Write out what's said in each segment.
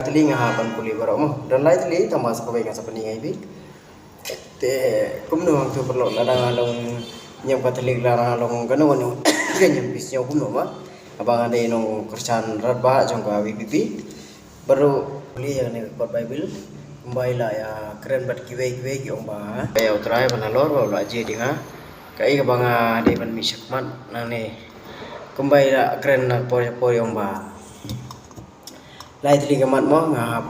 Telinga hapan puli barok mo. Dan lain teli tambah sekolah yang sepening ini. Te kumno tu perlu ladang along yang patelik ladang along kanu kanu kenyam pisnya kumno ma. Abang ada yang kerjaan raba jangka WPP baru beli yang ni kot Bible kembali lah ya keren bat kiwe ki omba. Kayak utrai panalor baru aja dia. Kayak abang ada pan misakmat nane kembali lah keren nak pori omba. Lai teli kamat mo ngap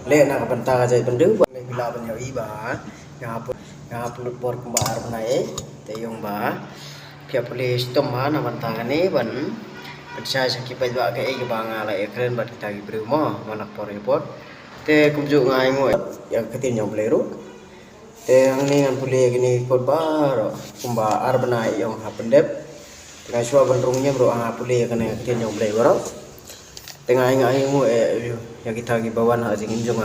le nak benta ka jai bendu le bila ban yo iba ngap lut por kembar banai te yong ba pia polis tomma na benta kani ban percaya sakit pai ba ke banga la ekren bat kita gi bru mo manak por report te kumju ngai ngo yang ketin yang bleru te ang ni ngan puli gini kod bar kumba ar banai yong ha pendep tengah suwa bandrungnya bro ang puli kene ketin yang bleru tengah ingai mu yang kita gi bawan ha jing injong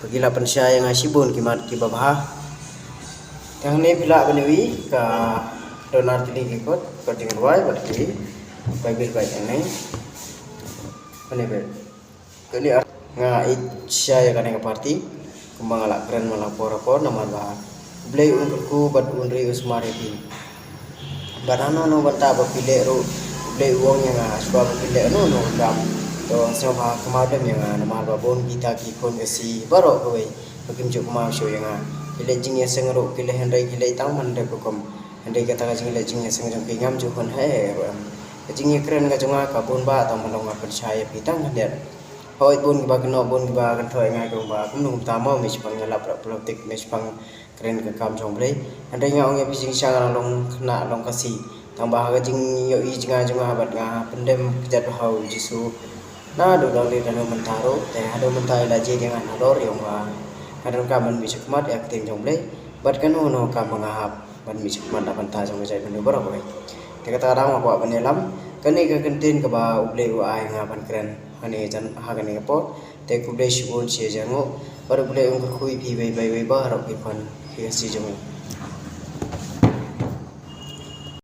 pagila pensya yang asibun kimat ki babah yang ni bila benewi ka donar tini kikot ko jing wai berarti Bible baik ini ani be kali nga isya ya kan parti kembang ala keren melapor nama ba blay unku bad unri usmari bi barano no bata ba pile ro blay uang yang asba pile no dam to sama kemadam yang nama babon kita ki kon si baro koi bakim juk ma show yang kile jing ya sengro kile hendai kile tang man de kom hendai kata ka jing le jing ya sengro ki ngam ju kon he jing ya keren ka jonga ka bon ba tang malong ka percaya pitang kan hoi bon ba keno bon ba kan thoi ngai ko ba kum nung ta mo mi pang ngalap politik mi pang keren ka kam jong ble hendai ngau nge bising sang long kena long kasi tambah ka jing yo i jinga jonga bat nga pendem jat hau jisu na do dali dan mentaro te ada mentai la je dengan alor yang wa ada kaman bi sekmat ya ketin jong ble bat kan no ka mangahap ban mi sekmat dapat ta jong jai bendo baro bai te kata kadang apa banelam kani ka kentin ka ba uble wa ai ngapan keren hani jan ha kani po te kuble shibun che jango baru ble ung kui pi bai bai bai ba ro ki kon ki si jong